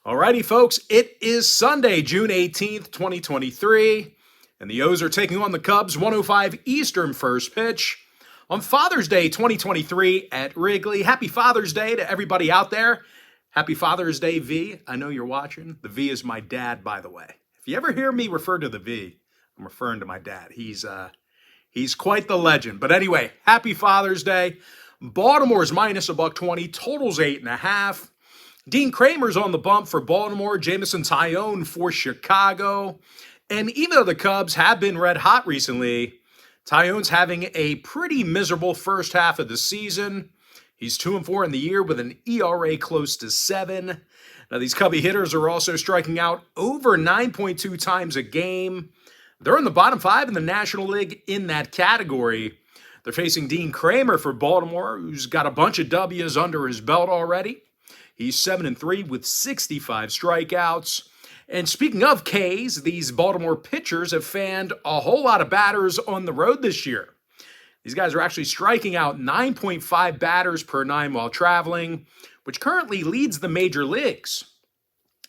Alrighty, folks, it is Sunday, June 18th, 2023, and the O's are taking on the Cubs 1:05 Eastern first pitch on Father's Day 2023 at Wrigley. Happy Father's Day to everybody out there. Happy Father's Day, V. I know you're watching. The V is my dad, by the way. If you ever hear me refer to the V, I'm referring to my dad. He's quite the legend. But anyway, happy Father's Day. Baltimore's minus $1.20, totals 8.5. Dean Kramer's on the bump for Baltimore, Jameson Taillon for Chicago. And even though the Cubs have been red hot recently, Taillon's having a pretty miserable first half of the season. He's 2-4 in the year with an ERA close to 7. Now, these Cubby hitters are also striking out over 9.2 times a game. They're in the bottom 5 in the National League in that category. They're facing Dean Kramer for Baltimore, who's got a bunch of W's under his belt already. He's 7-3 with 65 strikeouts. And speaking of Ks, these Baltimore pitchers have fanned a whole lot of batters on the road this year. These guys are actually striking out 9.5 batters per 9 while traveling, which currently leads the major leagues.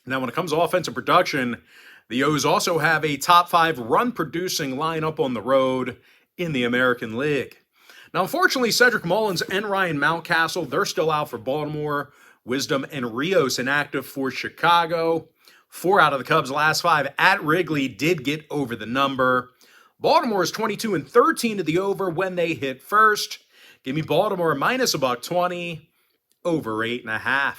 Now, when it comes to offensive production, the O's also have a top 5 run-producing lineup on the road in the American League. Now, unfortunately, Cedric Mullins and Ryan Mountcastle, they're still out for Baltimore. Wisdom and Rios inactive for Chicago. 4 out of the Cubs' last 5 at Wrigley did get over the number. Baltimore is 22-13 to the over when they hit first. Give me Baltimore minus $1.20, over 8.5.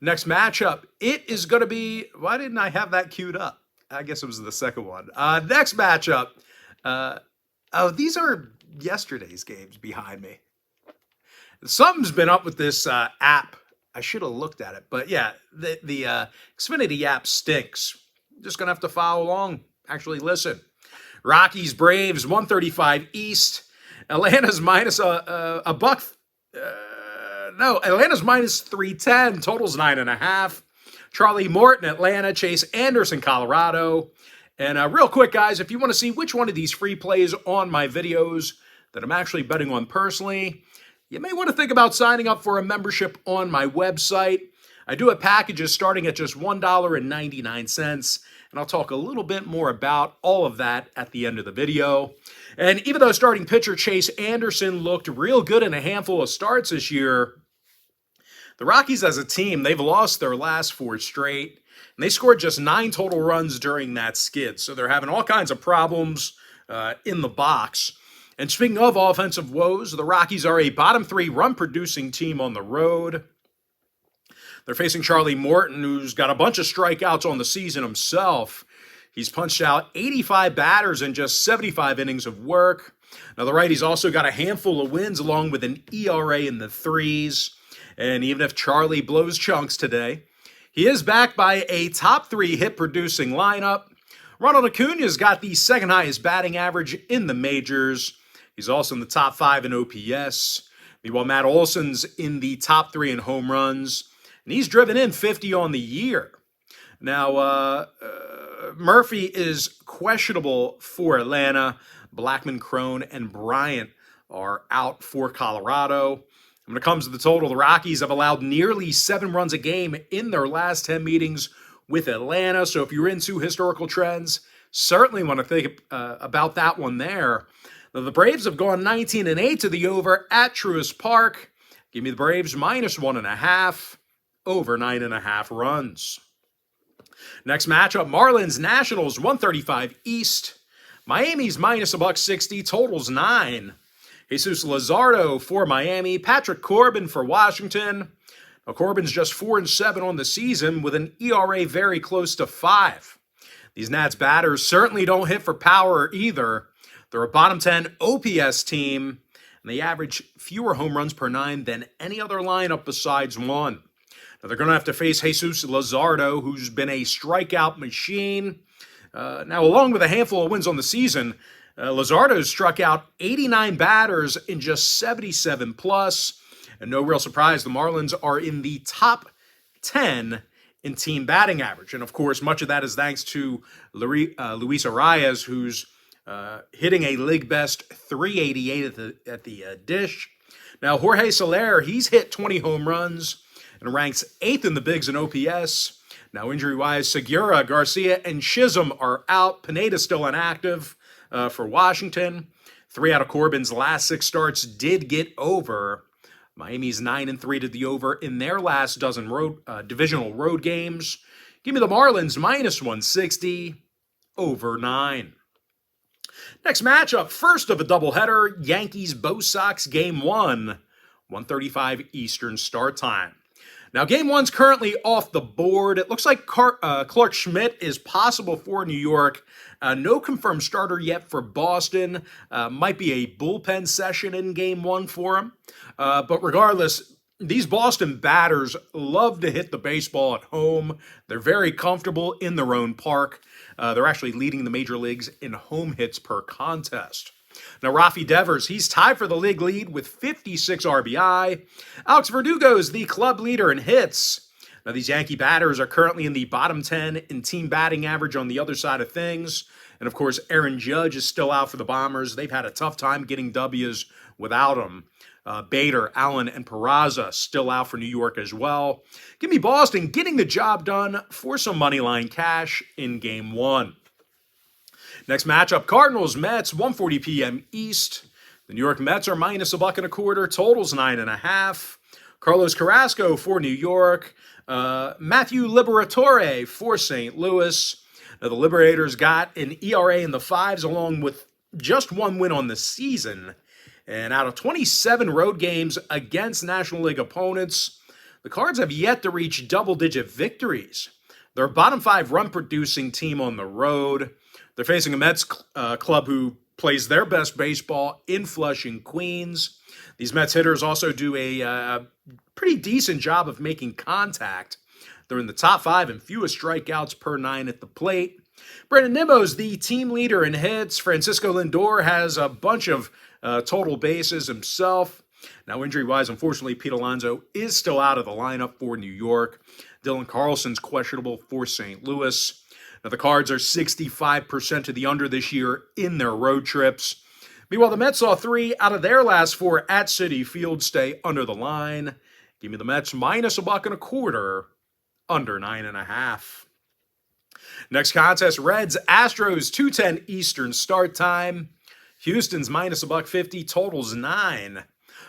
Next matchup, it is going to be, why didn't I have that queued up? I guess it was the second one. Next matchup, these are yesterday's games behind me. Something's been up with this app. I should have looked at it. But yeah, the Xfinity app stinks. Just going to have to follow along. Actually, listen. Rockies, Braves, 135 East. Atlanta's minus Atlanta's minus 310. Totals 9.5. Charlie Morton, Atlanta. Chase Anderson, Colorado. And real quick, guys, if you want to see which one of these free plays on my videos that I'm actually betting on personally, you may want to think about signing up for a membership on my website. I do have packages starting at just $1.99, and I'll talk a little bit more about all of that at the end of the video. And even though starting pitcher Chase Anderson looked real good in a handful of starts this year, the Rockies as a team, they've lost their last 4 straight, and they scored just 9 total runs during that skid. So they're having all kinds of problems in the box. And speaking of offensive woes, the Rockies are a bottom 3 run-producing team on the road. They're facing Charlie Morton, who's got a bunch of strikeouts on the season himself. He's punched out 85 batters in just 75 innings of work. Now, the righty's also got a handful of wins along with an ERA in the 3s. And even if Charlie blows chunks today, he is backed by a top 3 hit-producing lineup. Ronald Acuna's got the second highest batting average in the majors. He's also in the top 5 in OPS. Meanwhile, Matt Olson's in the top 3 in home runs. And he's driven in 50 on the year. Now, Murphy is questionable for Atlanta. Blackmon, Crone, and Bryant are out for Colorado. When it comes to the total, the Rockies have allowed nearly 7 runs a game in their last 10 meetings with Atlanta. So if you're into historical trends, certainly want to think about that one there. Now, the Braves have gone 19-8 to the over at Truist Park. Give me the Braves minus 1.5, over 9.5 runs. Next matchup, Marlins Nationals, 135 East. Miami's minus $1.60, totals 9. Jesus Luzardo for Miami, Patrick Corbin for Washington. Now, Corbin's just 4-7 on the season with an ERA very close to 5. These Nats batters certainly don't hit for power either. They're a bottom 10 OPS team, and they average fewer home runs per 9 than any other lineup besides one. Now, they're going to have to face Jesus Luzardo, who's been a strikeout machine. Now, along with a handful of wins on the season, Luzardo struck out 89 batters in just 77 plus. And no real surprise, the Marlins are in the top 10 in team batting average. And of course, much of that is thanks to Luis Arias, who's hitting a league best 388 at the dish. Now, Jorge Soler, he's hit 20 home runs and ranks 8th in the bigs in OPS. Now, injury-wise, Segura, Garcia, and Chisholm are out. Pineda's still inactive for Washington. 3 out of Corbin's last 6 starts did get over. Miami's 9-3 to the over in their last dozen divisional road games. Give me the Marlins minus 160, over 9. Next matchup, first of a doubleheader, Yankees-Bo Sox Game 1, 1:35 Eastern start time. Now, Game 1's currently off the board. It looks like Clark Schmidt is possible for New York. No confirmed starter yet for Boston. Might be a bullpen session in Game 1 for him. But regardless, these Boston batters love to hit the baseball at home. They're very comfortable in their own park. They're actually leading the major leagues in home hits per contest. Now, Rafi Devers, he's tied for the league lead with 56 RBI. Alex Verdugo is the club leader in hits. Now, these Yankee batters are currently in the bottom 10 in team batting average on the other side of things. And, of course, Aaron Judge is still out for the Bombers. They've had a tough time getting W's without him. Bader, Allen, and Peraza still out for New York as well. Give me Boston getting the job done for some money line cash in Game 1. Next matchup, Cardinals-Mets, 1:40 p.m. East. The New York Mets are minus $1.25, totals 9.5. Carlos Carrasco for New York. Matthew Liberatore for St. Louis. Now, the Liberators got an ERA in the 5s along with just 1 win on the season. And out of 27 road games against National League opponents, the Cards have yet to reach double-digit victories. They're a bottom 5 run-producing team on the road. They're facing a Mets club who plays their best baseball in Flushing, Queens. These Mets hitters also do a pretty decent job of making contact. They're in the top 5 in fewest strikeouts per 9 at the plate. Brandon Nimmo's the team leader in hits. Francisco Lindor has a bunch of total bases himself. Now, injury-wise, unfortunately, Pete Alonso is still out of the lineup for New York. Dylan Carlson's questionable for St. Louis. Now, the Cards are 65% to the under this year in their road trips. Meanwhile, the Mets saw 3 out of their last 4 at Citi Field stay under the line. Give me the Mets minus $1.25, under 9.5. Next contest, Reds-Astros, 2:10 Eastern start time. Houston's minus $1.50, totals 9.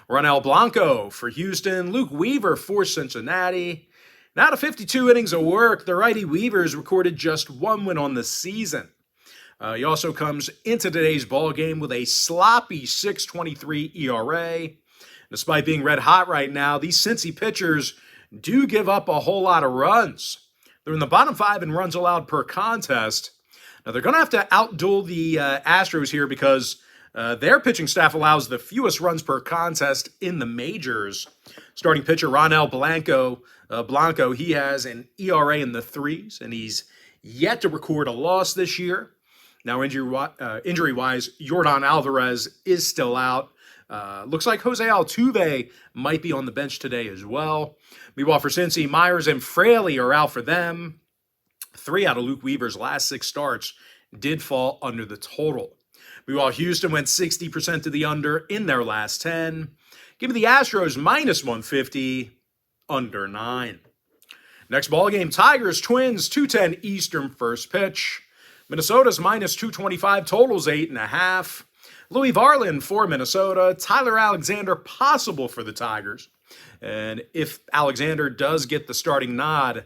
Ronel Blanco for Houston, Luke Weaver for Cincinnati. Now to 52 innings of work, the righty Weaver's recorded just 1 win on the season. He also comes into today's ballgame with a sloppy 6.23 ERA. Despite being red hot right now, these Cincy pitchers do give up a whole lot of runs. They're in the bottom 5 in runs allowed per contest. Now, they're going to have to outduel the Astros here because their pitching staff allows the fewest runs per contest in the majors. Starting pitcher Ronel Blanco, he has an ERA in the 3s, and he's yet to record a loss this year. Now, injury-wise, Yordan Alvarez is still out. Looks like Jose Altuve might be on the bench today as well. Meanwhile, for Cincy, Myers and Fraley are out for them. 3 out of Luke Weaver's last 6 starts did fall under the total. Meanwhile, Houston went 60% to the under in their last 10. Give me the Astros minus 150, under 9. Next ballgame, Tigers-Twins, 2:10 Eastern first pitch. Minnesota's minus 225, totals 8.5. Louis Varland for Minnesota. Tyler Alexander possible for the Tigers. And if Alexander does get the starting nod,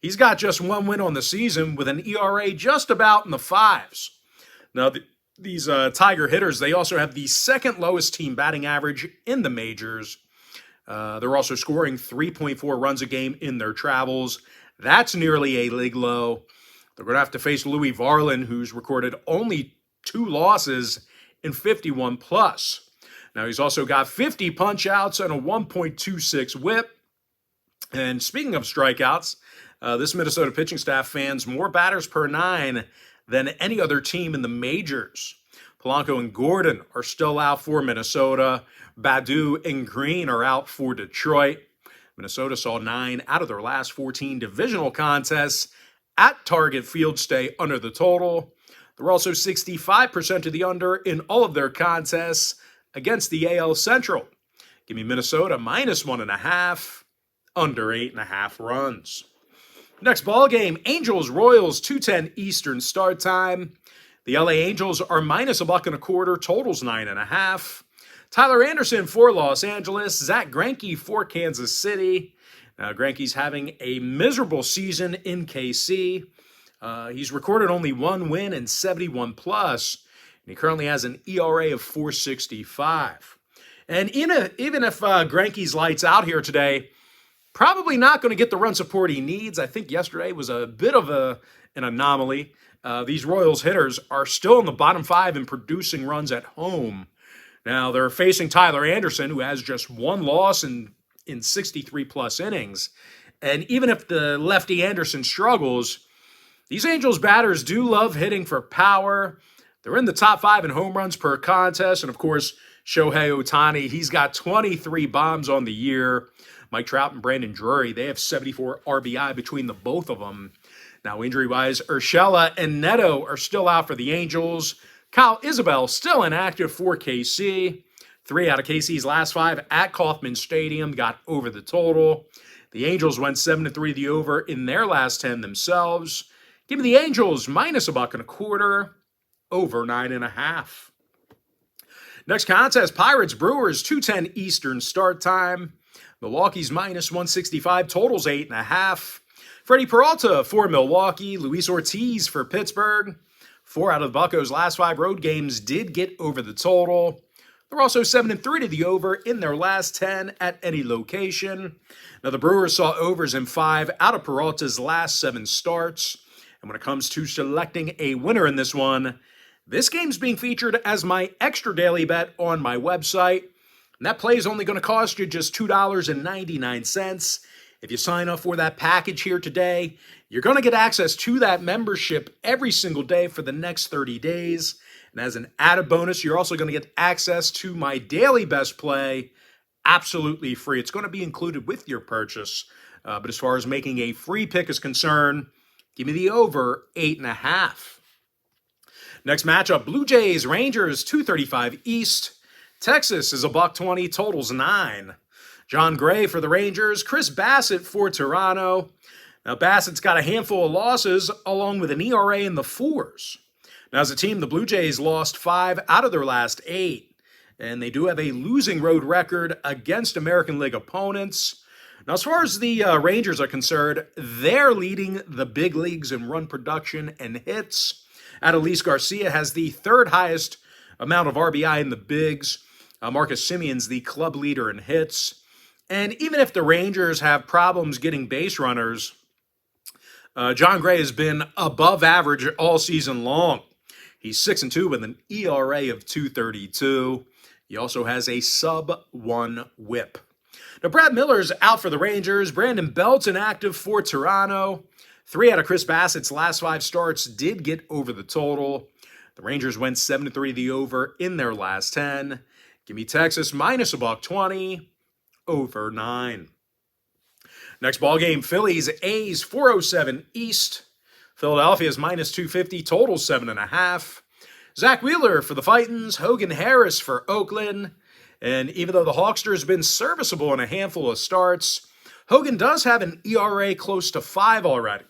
he's got just 1 win on the season with an ERA just about in the 5s. Now, these Tiger hitters, they also have the second lowest team batting average in the majors. They're also scoring 3.4 runs a game in their travels. That's nearly a league low. They're going to have to face Louis Varland, who's recorded only 2 losses in 51 plus. Now, he's also got 50 punch-outs and a 1.26 whip. And speaking of strikeouts, this Minnesota pitching staff fans more batters per 9 than any other team in the majors. Polanco and Gordon are still out for Minnesota. Baddoo and Green are out for Detroit. Minnesota saw 9 out of their last 14 divisional contests at Target Field stay under the total. They're also 65% to the under in all of their contests against the AL Central. Give me Minnesota minus 1.5, under 8.5 runs. Next ball game, Angels-Royals, 2:10 Eastern start time. The LA Angels are minus $1.25, totals 9.5. Tyler Anderson for Los Angeles, Zach Greinke for Kansas City. Now, Greinke's having a miserable season in KC. He's recorded only one win and 71 plus, and he currently has an ERA of 4.65. And even if Greinke's lights out here today, probably not going to get the run support he needs. I think yesterday was a bit of an anomaly. These Royals hitters are still in the bottom 5 in producing runs at home. Now, they're facing Tyler Anderson, who has just one loss in 63-plus innings. And even if the lefty Anderson struggles, these Angels batters do love hitting for power. They're in the top 5 in home runs per contest. And, of course, Shohei Ohtani, he's got 23 bombs on the year. Mike Trout and Brandon Drury, they have 74 RBI between the both of them. Now, injury-wise, Urshela and Neto are still out for the Angels. Kyle Isabel still inactive for KC. 3 out of KC's last 5 at Kauffman Stadium got over the total. The Angels went 7-3 the over in their last 10 themselves. Give me the Angels minus $1.25, over 9.5. Next contest, Pirates-Brewers, 2:10 Eastern start time. Milwaukee's minus 165, totals 8.5. Freddie Peralta for Milwaukee, Luis Ortiz for Pittsburgh. 4 out of the Buccos' last 5 road games did get over the total. They're also 7-3 to the over in their last 10 at any location. Now, the Brewers saw overs in 5 out of Peralta's last 7 starts. And when it comes to selecting a winner in this one, this game's being featured as my extra daily bet on my website. And that play is only going to cost you just $2.99. If you sign up for that package here today, you're going to get access to that membership every single day for the next 30 days. And as an added bonus, you're also going to get access to my daily best play absolutely free. It's going to be included with your purchase. But as far as making a free pick is concerned, give me the over 8.5. Next matchup, Blue Jays, Rangers, 235 East. Texas is $1.20, totals 9. John Gray for the Rangers, Chris Bassett for Toronto. Now, Bassett's got a handful of losses, along with an ERA in the 4s. Now, as a team, the Blue Jays lost 5 out of their last 8, and they do have a losing road record against American League opponents. Now, as far as the Rangers are concerned, they're leading the big leagues in run production and hits. Adolis Garcia has the 3rd highest amount of RBI in the bigs. Marcus Semion's the club leader in hits. And even if the Rangers have problems getting base runners, John Gray has been above average all season long. He's 6-2 with an ERA of 2.32. He also has a sub-1 whip. Now, Brad Miller's out for the Rangers. Brandon Belt's inactive for Toronto. 3 out of Chris Bassett's last 5 starts did get over the total. The Rangers went 7-3 the over in their last 10. Give me Texas minus $1.20, over 9. Next ball game, Phillies, A's, 407 East. Philadelphia's minus 250, total 7.5. Zach Wheeler for the Titans, Hogan Harris for Oakland. And even though the Hawkster's been serviceable in a handful of starts, Hogan does have an ERA close to 5 already.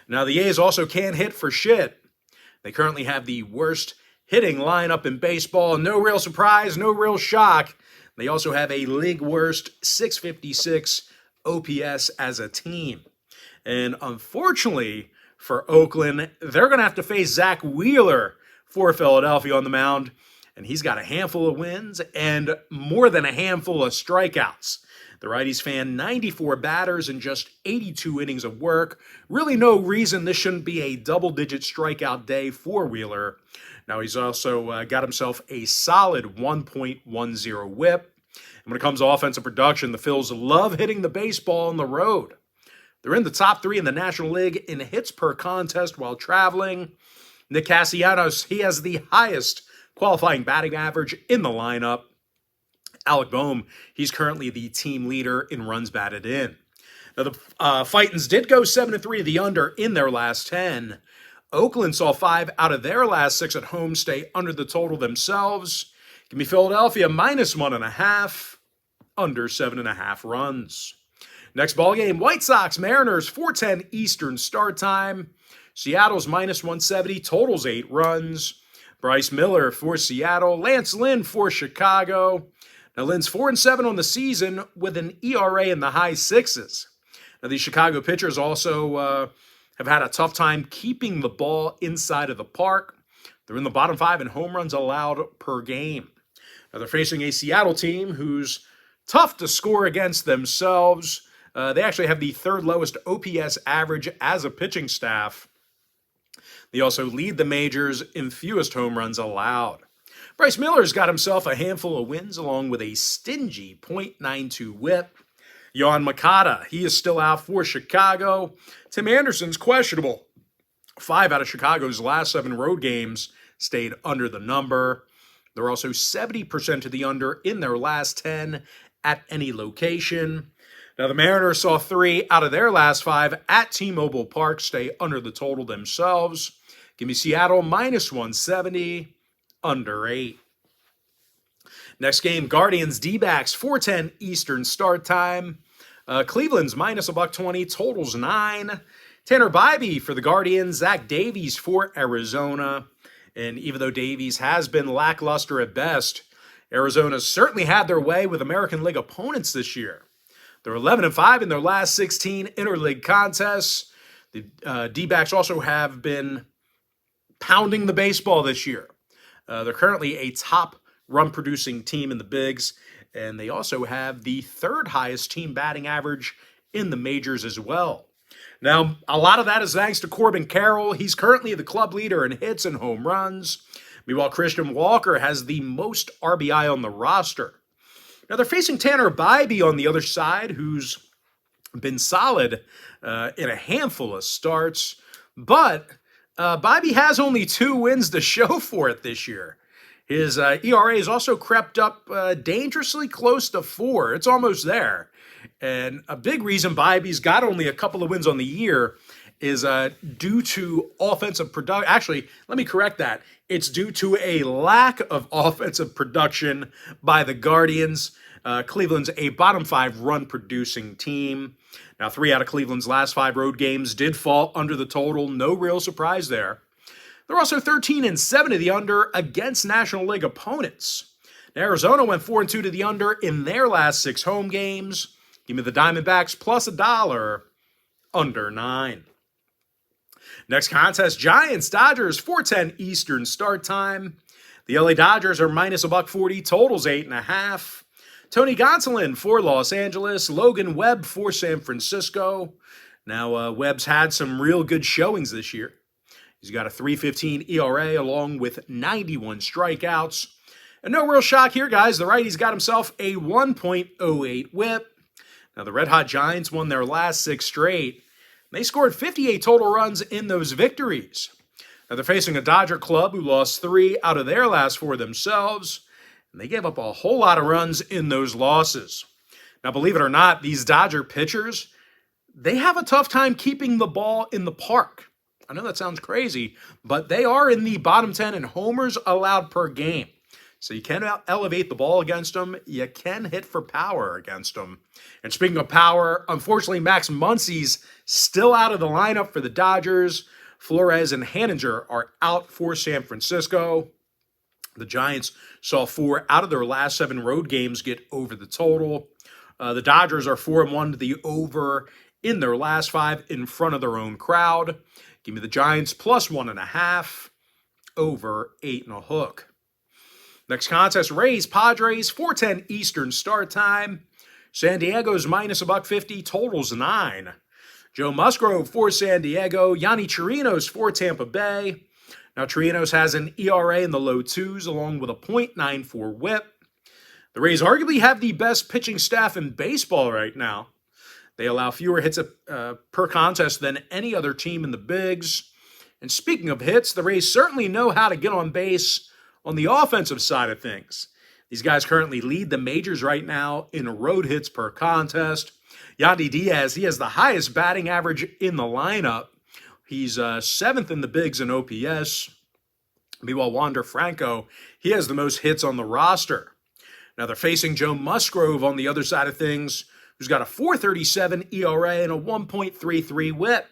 Now, the A's also can't hit for shit. They currently have the worst hitting lineup in baseball. No real surprise, no real shock. They also have a league worst 656 OPS as a team. And unfortunately for Oakland, they're going to have to face Zach Wheeler for Philadelphia on the mound. And he's got a handful of wins and more than a handful of strikeouts. The righties fan 94 batters and just 82 innings of work. Really no reason this shouldn't be a double-digit strikeout day for Wheeler. Now, he's also got himself a solid 1.10 whip. And when it comes to offensive production, the Phils love hitting the baseball on the road. They're in the top 3 in the National League in hits per contest while traveling. Nick Castellanos, he has the highest qualifying batting average in the lineup. Alec Boehm, he's currently the team leader in runs batted in. Now, the Titans did go 7-3 the under in their last 10. Oakland saw 5 out of their last 6 at home stay under the total themselves. Give me Philadelphia minus 1.5, under 7.5 runs. Next ball game, White Sox, Mariners, 4:10 Eastern start time. Seattle's minus 170, totals 8 runs. Bryce Miller for Seattle, Lance Lynn for Chicago. Now, Lynn's 4-7 on the season with an ERA in the high sixes. Now, these Chicago pitchers also have had a tough time keeping the ball inside of the park. They're in the bottom 5 in home runs allowed per game. Now, they're facing a Seattle team who's tough to score against themselves. They actually have the 3rd lowest OPS average as a pitching staff. They also lead the majors in fewest home runs allowed. Bryce Miller's got himself a handful of wins along with a stingy .92 whip. Yohan Moncada, he is still out for Chicago. Tim Anderson's questionable. 5 out of Chicago's last 7 road games stayed under the number. They're also 70% to the under in their last 10 at any location. Now, the Mariners saw 3 out of their last 5 at T-Mobile Park stay under the total themselves. Give me Seattle minus 170, under 8. Next game, Guardians D-backs, 4:10 Eastern start time. Cleveland's minus $120, totals 9. Tanner Bybee for the Guardians, Zach Davies for Arizona. And even though Davies has been lackluster at best, Arizona's certainly had their way with American League opponents this year. They're 11-5 in their last 16 interleague contests. The D-backs also have been pounding the baseball this year. They're currently a top run-producing team in the bigs, and they also have the 3rd highest team batting average in the majors as well. Now, a lot of that is thanks to Corbin Carroll. He's currently the club leader in hits and home runs. Meanwhile, Christian Walker has the most RBI on the roster. Now, they're facing Tanner Bybee on the other side, who's been solid in a handful of starts. But Bybee has only 2 wins to show for it this year. His ERA has also crept up dangerously close to 4. It's almost there. And a big reason Bybee's got only a couple of wins on the year is due to offensive production. Actually, let me correct that. It's due to a lack of offensive production by the Guardians. Cleveland's a bottom 5 run-producing team. Now, 3 out of Cleveland's last 5 road games did fall under the total. No real surprise there. They're also 13-7 to the under against National League opponents. Now, Arizona went 4-2 to the under in their last 6 home games. Give me the Diamondbacks plus $1, under 9. Next contest, Giants, Dodgers, 4:10 Eastern start time. The LA Dodgers are minus $140, totals 8.5. Tony Gonsolin for Los Angeles, Logan Webb for San Francisco. Now, Webb's had some real good showings this year. He's got a 3.15 ERA along with 91 strikeouts. And no real shock here, guys. The righty's got himself a 1.08 whip. Now, the Red Hot Giants won their last 6 straight. They scored 58 total runs in those victories. Now, they're facing a Dodger club who lost 3 out of their last 4 themselves. And they gave up a whole lot of runs in those losses. Now, believe it or not, these Dodger pitchers, they have a tough time keeping the ball in the park. I know that sounds crazy, but they are in the bottom 10 in homers allowed per game. So you can elevate the ball against them. You can hit for power against them. And speaking of power, unfortunately, Max Muncy's still out of the lineup for the Dodgers. Flores and Hanninger are out for San Francisco. The Giants saw 4 out of their last 7 road games get over the total. The Dodgers are 4-1 to the over in their last 5 in front of their own crowd. Give me the Giants plus 1.5, over 8.5. Next contest, Rays, Padres, 4:10 Eastern start time. San Diego's minus $150, totals 9. Joe Musgrove for San Diego, Yanni Chirinos for Tampa Bay. Now, Chirinos has an ERA in the low 2s along with a .94 whip. The Rays arguably have the best pitching staff in baseball right now. They allow fewer hits per contest than any other team in the bigs. And speaking of hits, the Rays certainly know how to get on base on the offensive side of things. These guys currently lead the majors right now in road hits per contest. Yandy Diaz, he has the highest batting average in the lineup. He's 7th in the bigs in OPS. Meanwhile, Wander Franco, he has the most hits on the roster. Now they're facing Joe Musgrove on the other side of things, who's got a 4.37 ERA and a 1.33 WHIP.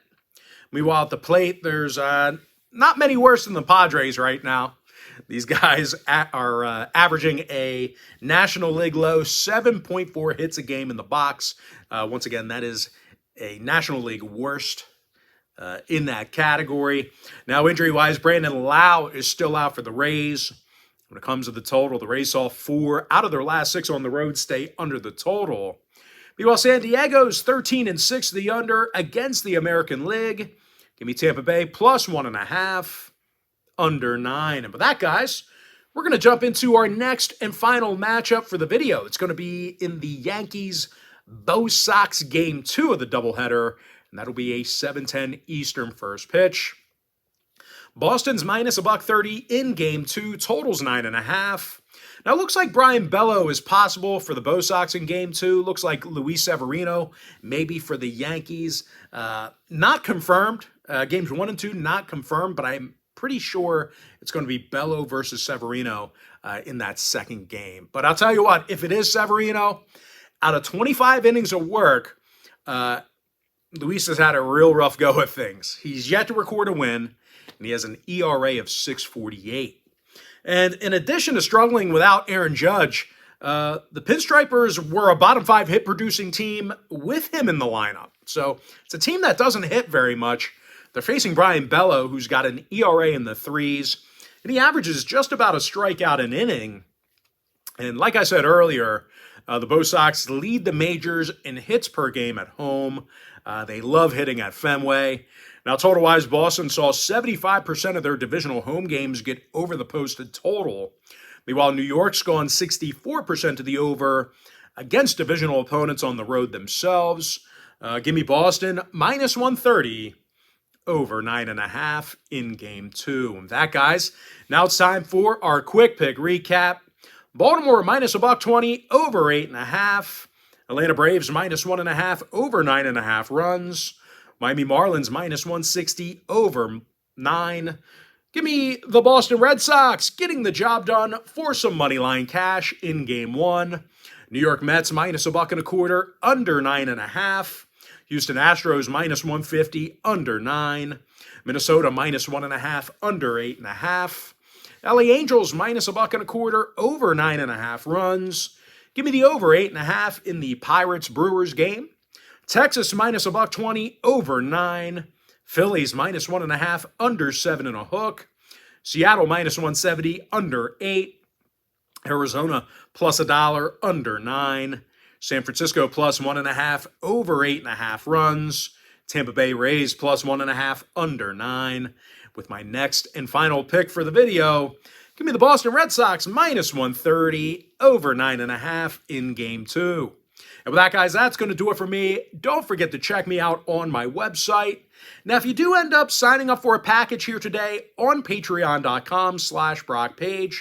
Meanwhile, at the plate, there's not many worse than the Padres right now. These guys are averaging a National League low 7.4 hits a game in the box. Once again, that is a National League worst in that category. Now, injury-wise, Brandon Lau is still out for the Rays. When it comes to the total, the Rays saw 4 out of their last 6 on the road stay under the total. Meanwhile, San Diego's 13-6 the under against the American League. Give me Tampa Bay plus 1.5, under 9. And with that, guys, we're going to jump into our next and final matchup for the video. It's going to be in the Yankees-Bo Sox Game 2 of the doubleheader, and that'll be a 7:10 Eastern first pitch. Boston's minus $1.30 in Game 2, totals 9.5. Now, it looks like Brian Bello is possible for the Bo Sox in Game 2. Looks like Luis Severino, maybe for the Yankees. Not confirmed. Games 1 and 2, not confirmed, but I'm pretty sure it's going to be Bello versus Severino in that second game. But I'll tell you what, if it is Severino, out of 25 innings of work, Luis has had a real rough go at things. He's yet to record a win, and he has an ERA of 6.48. And in addition to struggling without Aaron Judge, the Pinstripers were a bottom 5 hit-producing team with him in the lineup. So it's a team that doesn't hit very much. They're facing Brian Bello, who's got an ERA in the 3s, and he averages just about a strikeout an inning. And like I said earlier, the Bo Sox lead the majors in hits per game at home. They love hitting at Fenway. Now, total-wise, Boston saw 75% of their divisional home games get over the posted total. Meanwhile, New York's gone 64% to the over against divisional opponents on the road themselves. Give me Boston minus 130. Over 9.5 in Game 2. And that, guys, now it's time for our quick pick recap. Baltimore minus $1.20 over 8.5. Atlanta Braves minus 1.5 over 9.5 runs. Miami Marlins minus 160 over 9. Give me the Boston Red Sox getting the job done for some money line cash in Game 1. New York Mets minus $1.25 under 9.5. Houston Astros minus 150 under 9. Minnesota minus 1.5 under 8.5. LA Angels minus $1.25 over 9.5 runs. Give me the over 8.5 in the Pirates Brewers game. Texas minus $1.20 over 9. Phillies minus 1.5 under 7.5. Seattle minus 170 under 8. Arizona plus $1 under 9. San Francisco plus 1.5 over 8.5 runs. Tampa Bay Rays plus 1.5 under 9. With my next and final pick for the video, give me the Boston Red Sox minus 130 over 9.5 in Game 2. And with that, guys, that's going to do it for me. Don't forget to check me out on my website. Now, if you do end up signing up for a package here today on patreon.com/BrockPage,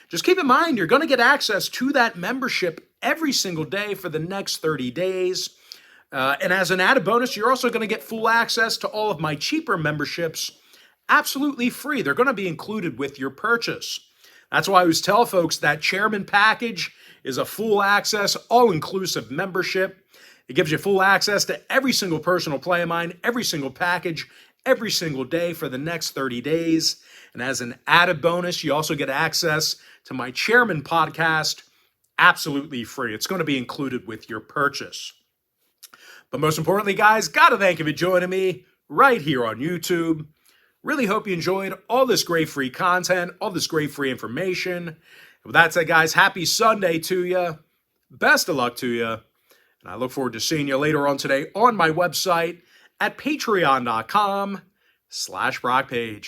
just keep in mind you're going to get access to that membership every single day for the next 30 days. And as an added bonus, you're also going to get full access to all of my cheaper memberships absolutely free. They're going to be included with your purchase. That's why I always tell folks that Chairman Package is a full access, all-inclusive membership. It gives you full access to every single personal play of mine, every single package, every single day for the next 30 days. And as an added bonus, you also get access to my Chairman podcast absolutely free. It's going to be included with your purchase. But most importantly, guys, got to thank you for joining me right here on YouTube. Really hope you enjoyed all this great free content, all this great free information. And with that said, guys, happy Sunday to you. Best of luck to you. And I look forward to seeing you later on today on my website at patreon.com/BrockPage.